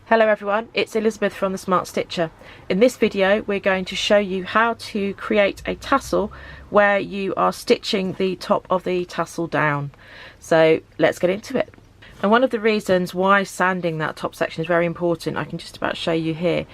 Hello everyone, it's Elizabeth from the Smart Stitcher. In this video we're going to show you how to create a tassel where you are stitching the top of the tassel down. So let's get into it. And one of the reasons why sanding that top section is very important, I can just about show you here.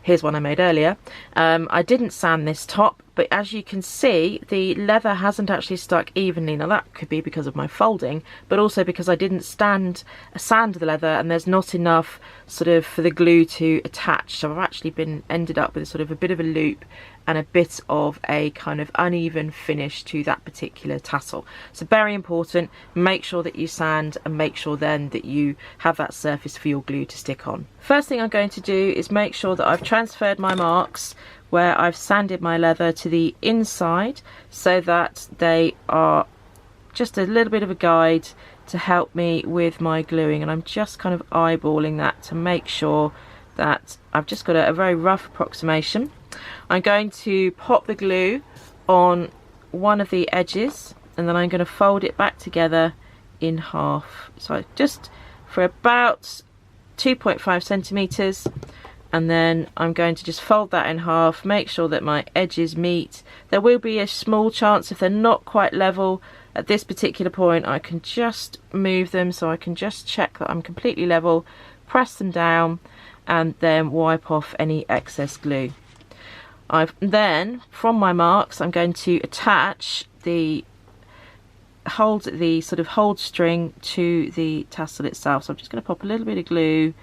Here's one I made earlier. I didn't sand this top, but as you can see the leather hasn't actually stuck evenly. Now that could be because of my folding, but also because I didn't sand the leather and there's not enough sort of for the glue to attach. So I've actually ended up with sort of a bit of a loop and a bit of a kind of uneven finish to that particular tassel. So very important, make sure that you sand and make sure then that you have that surface for your glue to stick on. First thing I'm going to do is make sure that I've transferred my marks where I've sanded my leather to the inside so that they are just a little bit of a guide to help me with my gluing, and I'm just kind of eyeballing that to make sure that I've just got a very rough approximation. I'm going to pop the glue on one of the edges and then I'm going to fold it back together in half, so just for about 2.5 centimeters, and then I'm going to just fold that in half, make sure that my edges meet. There will be a small chance if they're not quite level at this particular point, I can just move them so I can just check that I'm completely level, press them down and then wipe off any excess glue. Then from my marks I'm going to attach the sort of hold string to the tassel itself. So I'm just going to pop a little bit of glue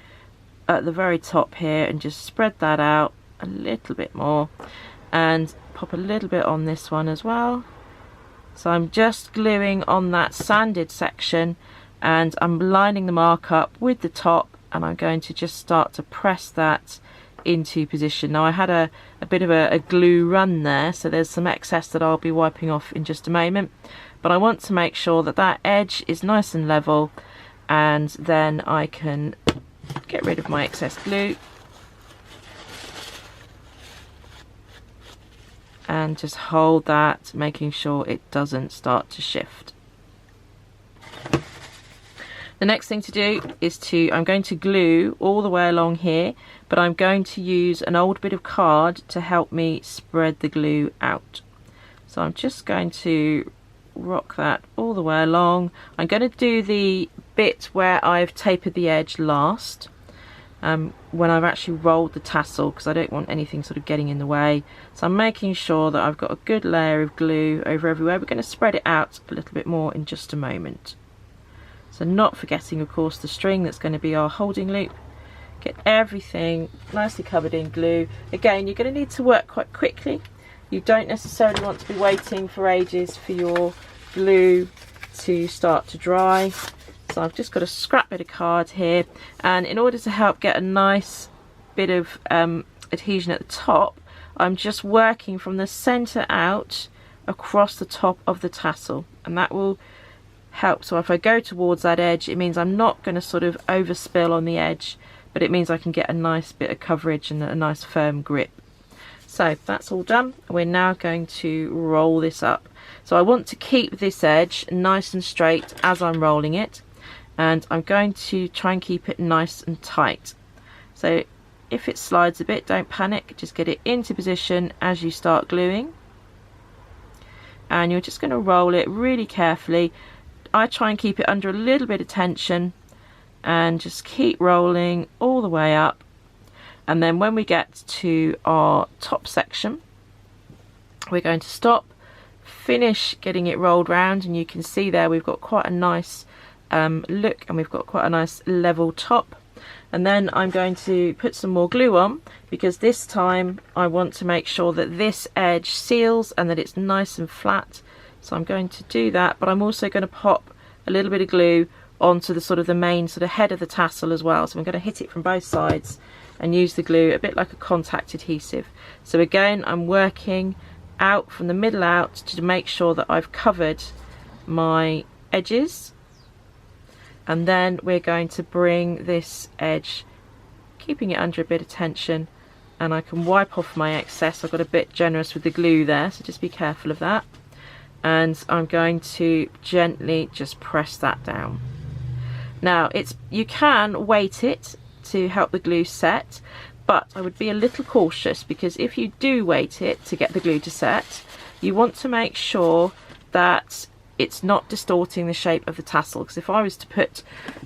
at the very top here and just spread that out a little bit more and pop a little bit on this one as well. So I'm just gluing on that sanded section and I'm lining the mark up with the top, and I'm going to just start to press that into position. Now I had a bit of a glue run there, so there's some excess that I'll be wiping off in just a moment, but I want to make sure that that edge is nice and level, and then I can get rid of my excess glue and just hold that, making sure it doesn't start to shift. The next thing to do is I'm going to glue all the way along here, but I'm going to use an old bit of card to help me spread the glue out. So I'm just going to rock that all the way along. I'm going to do the bit where I've tapered the edge last, when I've actually rolled the tassel, because I don't want anything sort of getting in the way. So I'm making sure that I've got a good layer of glue over everywhere. We're going to spread it out a little bit more in just a moment. So not forgetting of course the string that's going to be our holding loop. Get everything nicely covered in glue. Again, you're going to need to work quite quickly. You don't necessarily want to be waiting for ages for your glue to start to dry. So I've just got a scrap bit of card here, and in order to help get a nice bit of adhesion at the top, I'm just working from the center out across the top of the tassel, and that will help. So if I go towards that edge, it means I'm not going to sort of overspill on the edge, but it means I can get a nice bit of coverage and a nice firm grip. So that's all done. We're now going to roll this up. So I want to keep this edge nice and straight as I'm rolling it, and I'm going to try and keep it nice and tight. So if it slides a bit, don't panic, just get it into position as you start gluing, and you're just going to roll it really carefully. I try and keep it under a little bit of tension and just keep rolling all the way up, and then when we get to our top section we're going to stop, finish getting it rolled round, and you can see there we've got quite a nice look, and we've got quite a nice level top. And then I'm going to put some more glue on, because this time I want to make sure that this edge seals and that it's nice and flat. So I'm going to do that, but I'm also going to pop a little bit of glue onto the main sort of head of the tassel as well. So I'm going to hit it from both sides and use the glue a bit like a contact adhesive. So again, I'm working out from the middle out to make sure that I've covered my edges, and then we're going to bring this edge, keeping it under a bit of tension, and I can wipe off my excess. I got a bit generous with the glue there, so just be careful of that. And I'm going to gently just press that down. Now you can weight it to help the glue set, but I would be a little cautious, because if you do weight it to get the glue to set, you want to make sure that it's not distorting the shape of the tassel, because if I was to put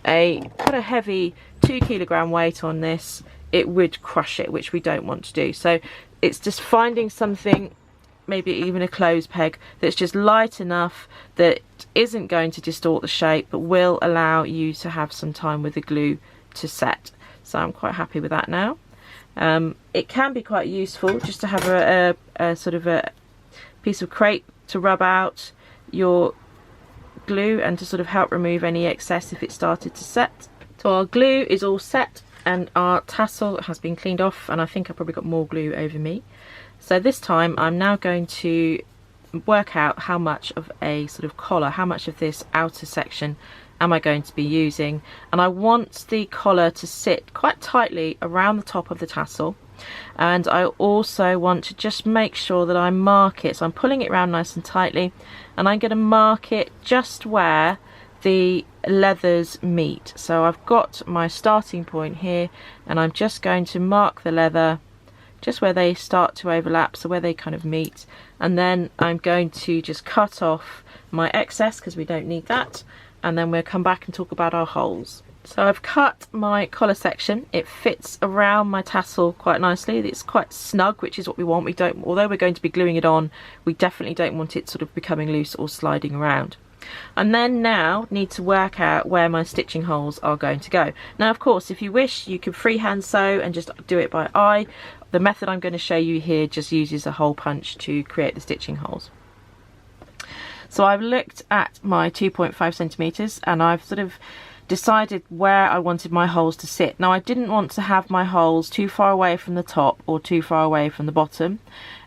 a heavy 2 kilogram weight on this, it would crush it, which we don't want to do. So it's just finding something, maybe even a clothes peg, that's just light enough that isn't going to distort the shape but will allow you to have some time with the glue to set. So I'm quite happy with that now. It can be quite useful just to have a sort of a piece of crepe to rub out your glue and to sort of help remove any excess if it started to set. So our glue is all set and our tassel has been cleaned off, and I think I probably got more glue over me. So this time I'm now going to work out how much of a sort of collar, how much of this outer section am I going to be using, and I want the collar to sit quite tightly around the top of the tassel, and I also want to just make sure that I mark it. So I'm pulling it around nice and tightly, and I'm going to mark it just where the leathers meet. So I've got my starting point here, and I'm just going to mark the leather just where they start to overlap, so where they kind of meet, and then I'm going to just cut off my excess because we don't need that, and then we'll come back and talk about our holes. So I've cut my collar section. It fits around my tassel quite nicely. It's quite snug, which is what we want. We don't, although we're going to be gluing it on, we definitely don't want it sort of becoming loose or sliding around. And then now need to work out where my stitching holes are going to go. Now of course, if you wish, you can freehand sew and just do it by eye. The method I'm going to show you here just uses a hole punch to create the stitching holes. So I've looked at my 2.5 centimeters and I've sort of decided where I wanted my holes to sit. Now I didn't want to have my holes too far away from the top or too far away from the bottom,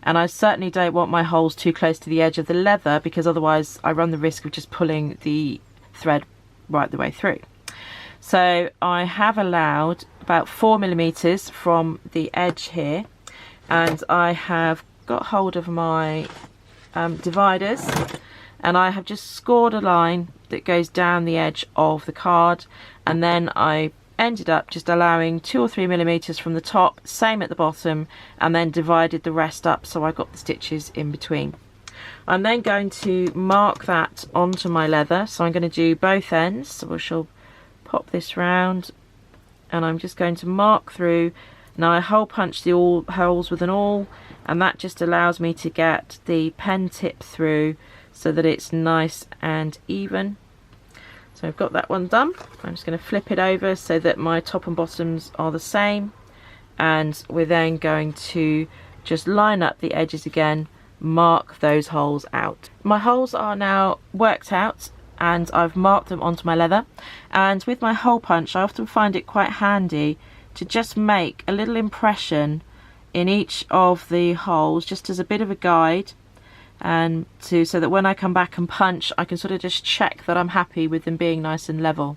and I certainly don't want my holes too close to the edge of the leather, because otherwise I run the risk of just pulling the thread right the way through. So I have allowed about 4 millimeters from the edge here, and I have got hold of my dividers, and I have just scored a line that goes down the edge of the card, and then I ended up just allowing 2 or 3 millimeters from the top, same at the bottom, and then divided the rest up so I got the stitches in between. I'm then going to mark that onto my leather, so I'm going to do both ends. So we shall pop this round, and I'm just going to mark through. Now I hole punch the holes with an awl, and that just allows me to get the pen tip through so that it's nice and even. So I've got that one done. I'm just going to flip it over so that my top and bottoms are the same, and we're then going to just line up the edges again, mark those holes out. My holes are now worked out and I've marked them onto my leather, and with my hole punch I often find it quite handy to just make a little impression in each of the holes, just as a bit of a guide, and so that when I come back and punch I can sort of just check that I'm happy with them being nice and level.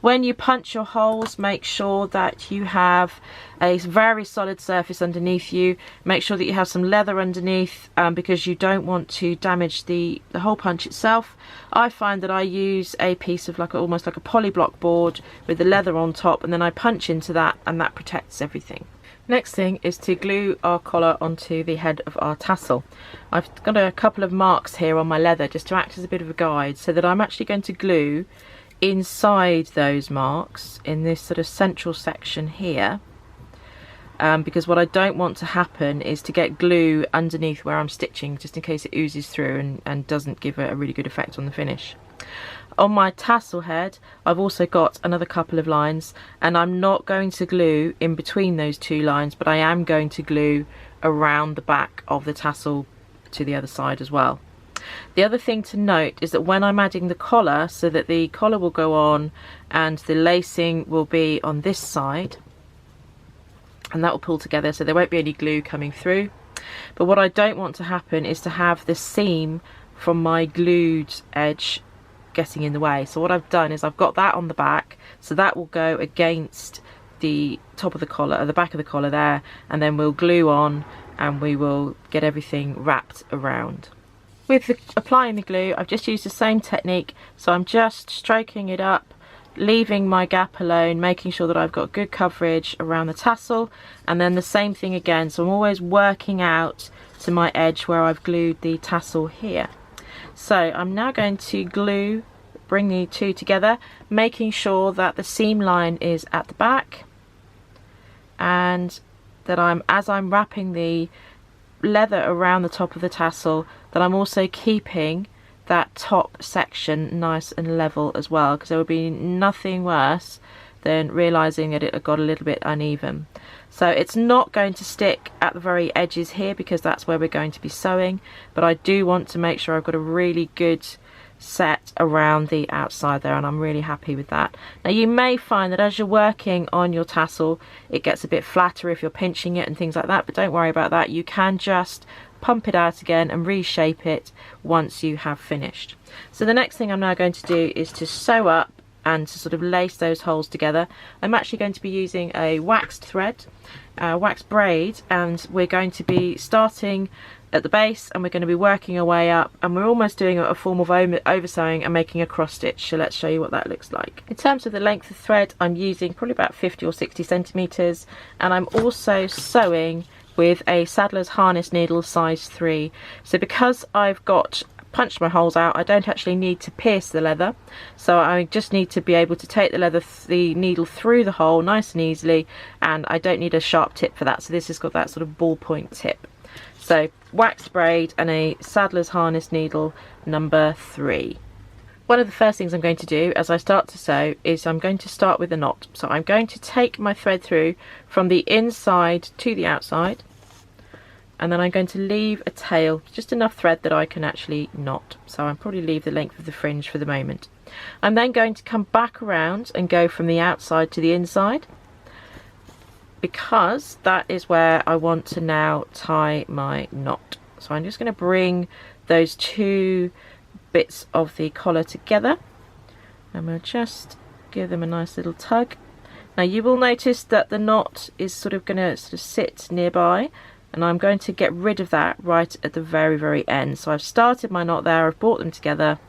When you punch your holes, make sure that you have a very solid surface underneath you. Make sure that you have some leather underneath, because you don't want to damage the hole punch itself. I find that I use a piece of almost like a polyblock board with the leather on top, and then I punch into that, and that protects everything. Next thing is to glue our collar onto the head of our tassel. I've got a couple of marks here on my leather just to act as a bit of a guide, so that I'm actually going to glue inside those marks in this sort of central section here, because what I don't want to happen is to get glue underneath where I'm stitching, just in case it oozes through and doesn't give a really good effect on the finish. On my tassel head I've also got another couple of lines, and I'm not going to glue in between those two lines, but I am going to glue around the back of the tassel to the other side as well. The other thing to note is that when I'm adding the collar, so that the collar will go on and the lacing will be on this side, and that will pull together, so there won't be any glue coming through. But what I don't want to happen is to have the seam from my glued edge getting in the way. So what I've done is I've got that on the back, so that will go against the top of the collar, or the back of the collar there, and then we'll glue on and we will get everything wrapped around. With applying the glue, I've just used the same technique, so I'm just stroking it up leaving my gap alone, making sure that I've got good coverage around the tassel, and then the same thing again. So I'm always working out to my edge where I've glued the tassel here. So I'm now going to bring the two together, making sure that the seam line is at the back, and that as I'm wrapping the leather around the top of the tassel, that I'm also keeping that top section nice and level as well, because there would be nothing worse than realizing that it had got a little bit uneven. So it's not going to stick at the very edges here because that's where we're going to be sewing, but I do want to make sure I've got a really good set around the outside there, and I'm really happy with that. Now you may find that as you're working on your tassel it gets a bit flatter if you're pinching it and things like that, but don't worry about that. You can just pump it out again and reshape it once you have finished. So the next thing I'm now going to do is to sew up and to sort of lace those holes together. I'm actually going to be using a waxed thread, waxed braid, and we're going to be starting at the base and we're going to be working our way up, and we're almost doing a form of over sewing and making a cross stitch. So let's show you what that looks like. In terms of the length of thread, I'm using probably about 50 or 60 centimeters, and I'm also sewing with a saddler's harness needle size 3. So because I've punched my holes out, I don't actually need to pierce the leather, so I just need to be able to take the needle through the hole nice and easily, and I don't need a sharp tip for that. So this has got that sort of ballpoint tip. So waxed braid and a saddler's harness needle number 3. One of the first things I'm going to do as I start to sew is I'm going to start with a knot. So I'm going to take my thread through from the inside to the outside, and then I'm going to leave a tail, just enough thread that I can actually knot. So I'll probably leave the length of the fringe for the moment. I'm then going to come back around and go from the outside to the inside, because that is where I want to now tie my knot. So I'm just going to bring those two bits of the collar together, and we'll just give them a nice little tug. Now you will notice that the knot is going to sit nearby, and I'm going to get rid of that right at the very end. So I've started my knot there, I've brought them together.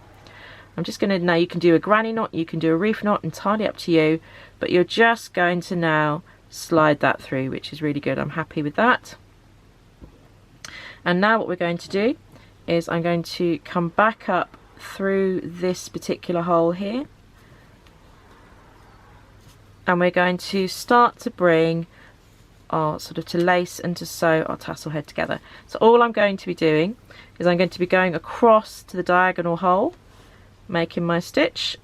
I'm just going to, now you can do a granny knot, you can do a reef knot, entirely up to you, but you're just going to now slide that through, which is really good. I'm happy with that. And now what we're going to do is I'm going to come back up through this particular hole here, and we're going to start to bring our to lace and to sew our tassel head together. So all I'm going to be doing is I'm going to be going across to the diagonal hole, making my stitch.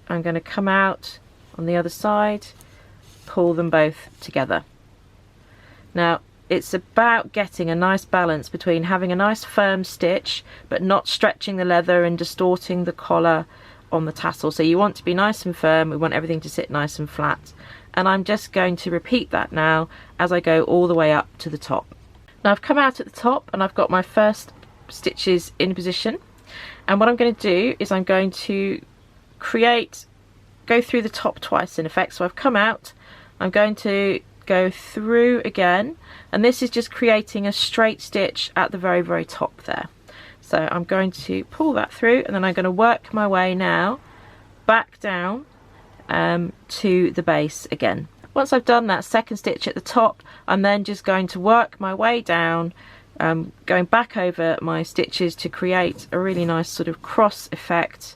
I'm going to come out on the other side, pull them both together. Now it's about getting a nice balance between having a nice firm stitch but not stretching the leather and distorting the collar on the tassel. So you want to be nice and firm, we want everything to sit nice and flat, and I'm just going to repeat that now as I go all the way up to the top. Now I've come out at the top and I've got my first stitches in position, and what I'm going to do is I'm going to go through the top twice in effect. So I've come out, I'm going to go through again, and this is just creating a straight stitch at the very top there. So I'm going to pull that through, and then I'm going to work my way now back down to the base again. Once I've done that second stitch at the top, I'm then just going to work my way down, going back over my stitches to create a really nice cross effect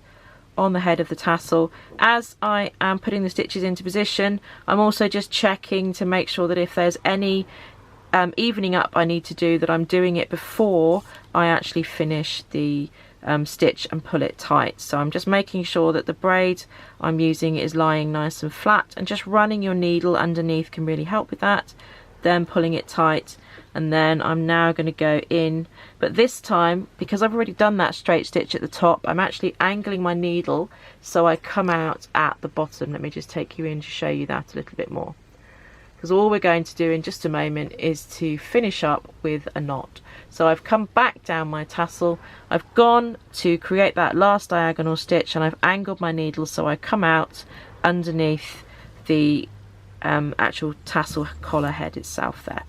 on the head of the tassel. As I am putting the stitches into position, I'm also just checking to make sure that if there's any evening up I need to do, that I'm doing it before I actually finish the stitch and pull it tight. So I'm just making sure that the braid I'm using is lying nice and flat, and just running your needle underneath can really help with that. Then pulling it tight, and then I'm now going to go in, but this time, because I've already done that straight stitch at the top, I'm actually angling my needle so I come out at the bottom. Let me just take you in to show you that a little bit more, because all we're going to do in just a moment is to finish up with a knot. So I've come back down my tassel, I've gone to create that last diagonal stitch, and I've angled my needle so I come out underneath the actual tassel collar head itself there.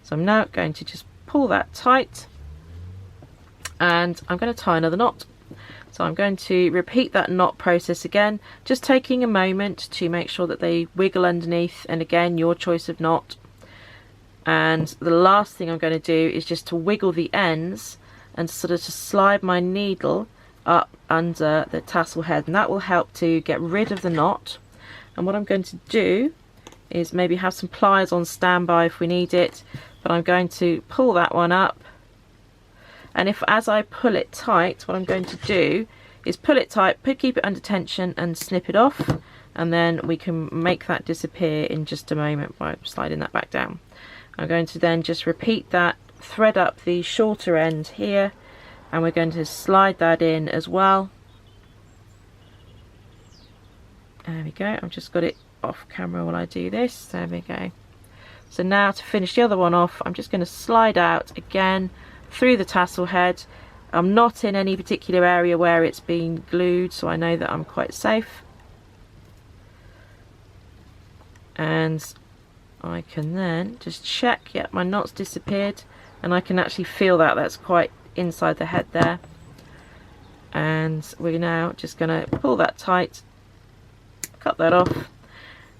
So I'm now going to just pull that tight, and I'm going to tie another knot. So I'm going to repeat that knot process again, just taking a moment to make sure that they wiggle underneath, and again, your choice of knot. And the last thing I'm going to do is just to wiggle the ends and sort of to slide my needle up under the tassel head, and that will help to get rid of the knot. And what I'm going to do is maybe have some pliers on standby if we need it, but I'm going to pull that one up, and if as I pull it tight, what I'm going to do is pull it tight, keep it under tension and snip it off, and then we can make that disappear in just a moment by sliding that back down. I'm going to then just repeat that, thread up the shorter end here, and we're going to slide that in as well. There we go. I've just got it off camera while I do this. There we go. So now to finish the other one off, I'm just going to slide out again through the tassel head. I'm not in any particular area where it's been glued, so I know that I'm quite safe. And I can then just check, yeah, my knot's disappeared, and I can actually feel that that's quite inside the head there. And we're now just going to pull that tight, cut that off,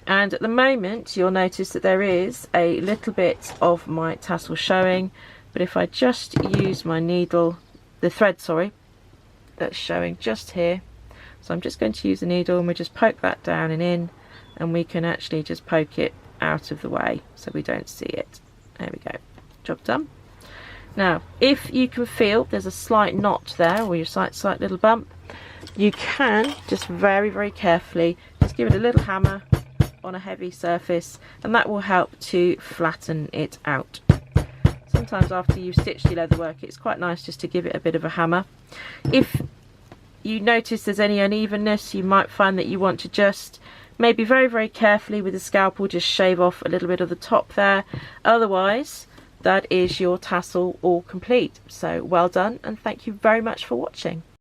and at the moment you'll notice that there is a little bit of my tassel showing, but if I just use my needle, the thread, sorry, that's showing just here, so I'm just going to use the needle and we just poke that down and in, and we can actually just poke it out of the way so we don't see it. There we go, job done. Now if you can feel there's a slight knot there, or your slight little bump, you can just very carefully just give it a little hammer on a heavy surface, and that will help to flatten it out. Sometimes after you've stitched your leatherwork, it's quite nice just to give it a bit of a hammer. If you notice there's any unevenness, you might find that you want to just maybe very carefully with the scalpel just shave off a little bit of the top there. Otherwise, that is your tassel all complete. So well done, and thank you very much for watching.